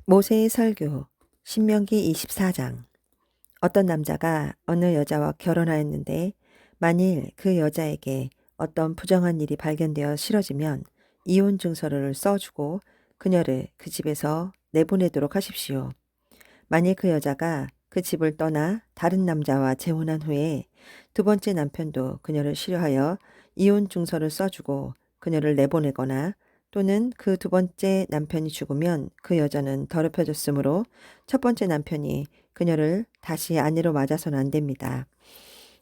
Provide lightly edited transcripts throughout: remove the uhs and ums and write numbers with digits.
모세의 설교 신명기 24장. 어떤 남자가 어느 여자와 결혼하였는데 만일 그 여자에게 어떤 부정한 일이 발견되어 싫어지면 이혼 증서를 써주고 그녀를 그 집에서 내보내도록 하십시오. 만일 그 여자가 그 집을 떠나 다른 남자와 재혼한 후에 두 번째 남편도 그녀를 싫어하여 이혼 증서를 써주고 그녀를 내보내거나 또는 그 두 번째 남편이 죽으면 그 여자는 더럽혀졌으므로 첫 번째 남편이 그녀를 다시 아내로 맞아서는 안 됩니다.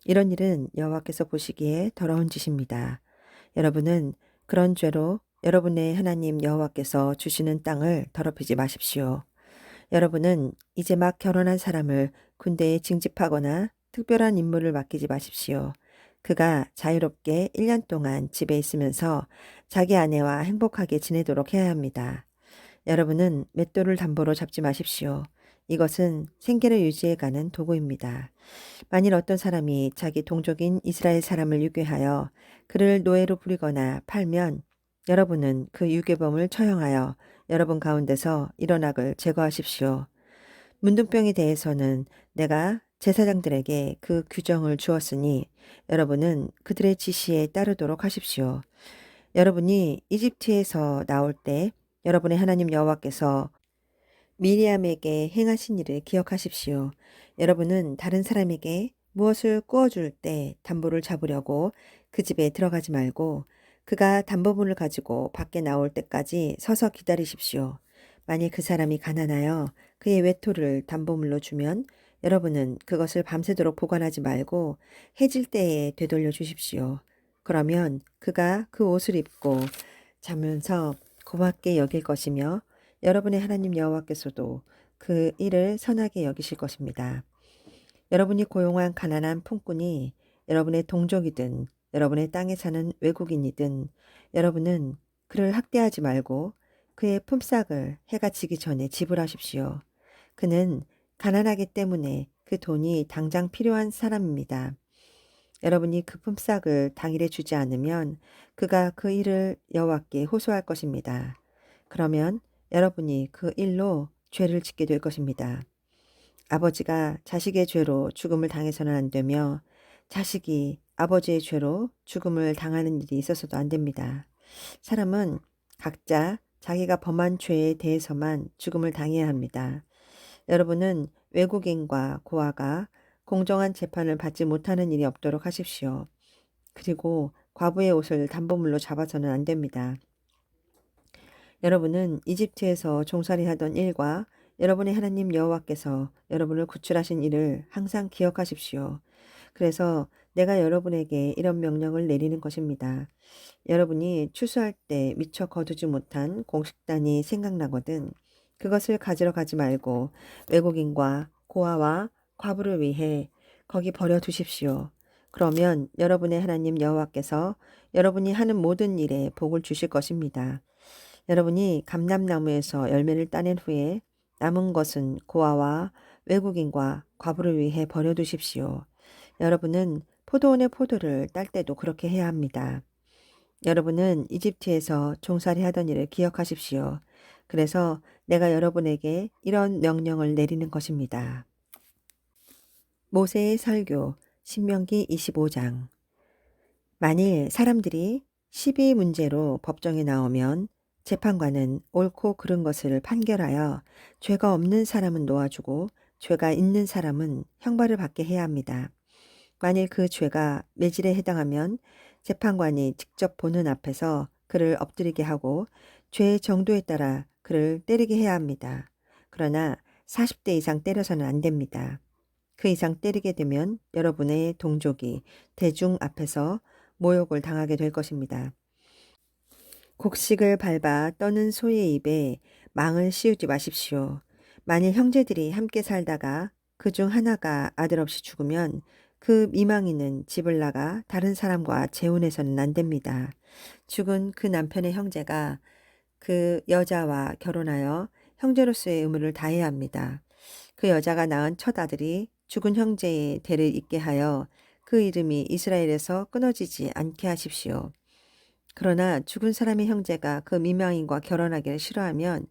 이런 일은 여호와께서 보시기에 더러운 짓입니다. 여러분은 그런 죄로 여러분의 하나님 여호와께서 주시는 땅을 더럽히지 마십시오. 여러분은 이제 막 결혼한 사람을 군대에 징집하거나 특별한 임무를 맡기지 마십시오. 그가 자유롭게 1년 동안 집에 있으면서 자기 아내와 행복하게 지내도록 해야 합니다. 여러분은 맷돌을 담보로 잡지 마십시오. 이것은 생계를 유지해가는 도구입니다. 만일 어떤 사람이 자기 동족인 이스라엘 사람을 유괴하여 그를 노예로 부리거나 팔면 여러분은 그 유괴범을 처형하여 여러분 가운데서 일어나을 제거하십시오. 문둥병에 대해서는 내가 제사장들에게 그 규정을 주었으니 여러분은 그들의 지시에 따르도록 하십시오. 여러분이 이집트에서 나올 때 여러분의 하나님 여호와께서 미리암에게 행하신 일을 기억하십시오. 여러분은 다른 사람에게 무엇을 구워줄 때 담보를 잡으려고 그 집에 들어가지 말고 그가 담보물을 가지고 밖에 나올 때까지 서서 기다리십시오. 만일 그 사람이 가난하여 그의 외토를 담보물로 주면 여러분은 그것을 밤새도록 보관하지 말고 해질 때에 되돌려 주십시오. 그러면 그가 그 옷을 입고 자면서 고맙게 여길 것이며 여러분의 하나님 여호와께서도 그 일을 선하게 여기실 것입니다. 여러분이 고용한 가난한 품꾼이 여러분의 동족이든 여러분의 땅에 사는 외국인이든 여러분은 그를 학대하지 말고 그의 품삯을 해가 지기 전에 지불하십시오. 그는 가난하기 때문에 그 돈이 당장 필요한 사람입니다. 여러분이 그 품삯을 당일에 주지 않으면 그가 그 일을 여호와께 호소할 것입니다. 그러면 여러분이 그 일로 죄를 짓게 될 것입니다. 아버지가 자식의 죄로 죽음을 당해서는 안 되며 자식이 아버지의 죄로 죽음을 당하는 일이 있어서도 안 됩니다. 사람은 각자 자기가 범한 죄에 대해서만 죽음을 당해야 합니다. 여러분은 외국인과 고아가 공정한 재판을 받지 못하는 일이 없도록 하십시오. 그리고 과부의 옷을 담보물로 잡아서는 안 됩니다. 여러분은 이집트에서 종살이 하던 일과 여러분의 하나님 여호와께서 여러분을 구출하신 일을 항상 기억하십시오. 그래서 내가 여러분에게 이런 명령을 내리는 것입니다. 여러분이 추수할 때 미처 거두지 못한 곡식단이 생각나거든 그것을 가지러 가지 말고 외국인과 고아와 과부를 위해 거기 버려 두십시오. 그러면 여러분의 하나님 여호와께서 여러분이 하는 모든 일에 복을 주실 것입니다. 여러분이 감람나무에서 열매를 따낸 후에 남은 것은 고아와 외국인과 과부를 위해 버려두십시오. 여러분은 포도원의 포도를 딸 때도 그렇게 해야 합니다. 여러분은 이집트에서 종살이 하던 일을 기억하십시오. 그래서 내가 여러분에게 이런 명령을 내리는 것입니다. 모세의 설교 신명기 25장. 만일 사람들이 시비 문제로 법정에 나오면 재판관은 옳고 그른 것을 판결하여 죄가 없는 사람은 놓아주고 죄가 있는 사람은 형벌을 받게 해야 합니다. 만일 그 죄가 매질에 해당하면 재판관이 직접 보는 앞에서 그를 엎드리게 하고 죄의 정도에 따라 그를 때리게 해야 합니다. 그러나 40대 이상 때려서는 안 됩니다. 그 이상 때리게 되면 여러분의 동족이 대중 앞에서 모욕을 당하게 될 것입니다. 곡식을 밟아 떠는 소의 입에 망을 씌우지 마십시오. 만일 형제들이 함께 살다가 그 중 하나가 아들 없이 죽으면 그 미망이는 집을 나가 다른 사람과 재혼해서는 안 됩니다. 죽은 그 남편의 형제가 그 여자와 결혼하여 형제로서의 의무를 다해야 합니다. 그 여자가 낳은 첫 아들이 죽은 형제의 대를 잇게 하여 그 이름이 이스라엘에서 끊어지지 않게 하십시오. 그러나 죽은 사람의 형제가 그 미망인과 결혼하기를 싫어하면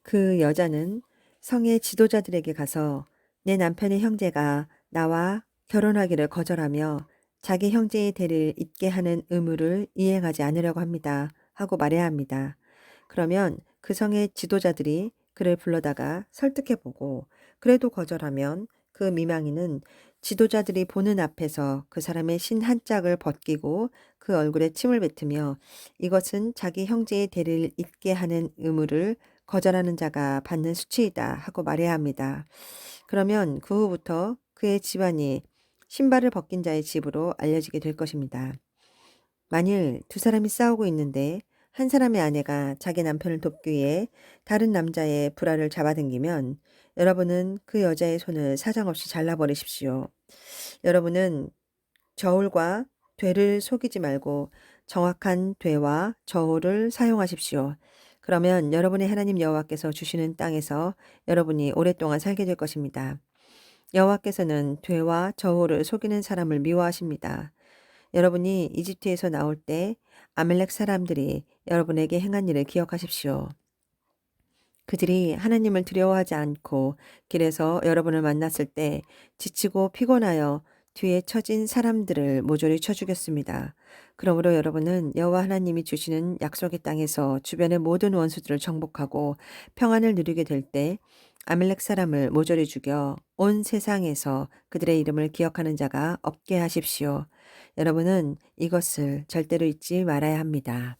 그 여자는 성의 지도자들에게 가서 내 남편의 형제가 나와 결혼하기를 거절하며 자기 형제의 대를 잇게 하는 의무를 이행하지 않으려고 합니다. 하고 말해야 합니다. 그러면 그 성의 지도자들이 그를 불러다가 설득해보고 그래도 거절하면 그 미망인은 지도자들이 보는 앞에서 그 사람의 신 한 짝을 벗기고 그 얼굴에 침을 뱉으며 이것은 자기 형제의 대를 잇게 하는 의무를 거절하는 자가 받는 수치이다 하고 말해야 합니다. 그러면 그 후부터 그의 집안이 신발을 벗긴 자의 집으로 알려지게 될 것입니다. 만일 두 사람이 싸우고 있는데 한 사람의 아내가 자기 남편을 돕기 위해 다른 남자의 불화를 잡아당기면 여러분은 그 여자의 손을 사정없이 잘라버리십시오. 여러분은 저울과 되를 속이지 말고 정확한 되와 저울을 사용하십시오. 그러면 여러분의 하나님 여호와께서 주시는 땅에서 여러분이 오랫동안 살게 될 것입니다. 여호와께서는 되와 저울을 속이는 사람을 미워하십니다. 여러분이 이집트에서 나올 때 아말렉 사람들이 여러분에게 행한 일을 기억하십시오. 그들이 하나님을 두려워하지 않고 길에서 여러분을 만났을 때 지치고 피곤하여 뒤에 처진 사람들을 모조리 쳐 죽였습니다. 그러므로 여러분은 여호와 하나님이 주시는 약속의 땅에서 주변의 모든 원수들을 정복하고 평안을 누리게 될 때 아말렉 사람을 모조리 죽여 온 세상에서 그들의 이름을 기억하는 자가 없게 하십시오. 여러분은 이것을 절대로 잊지 말아야 합니다.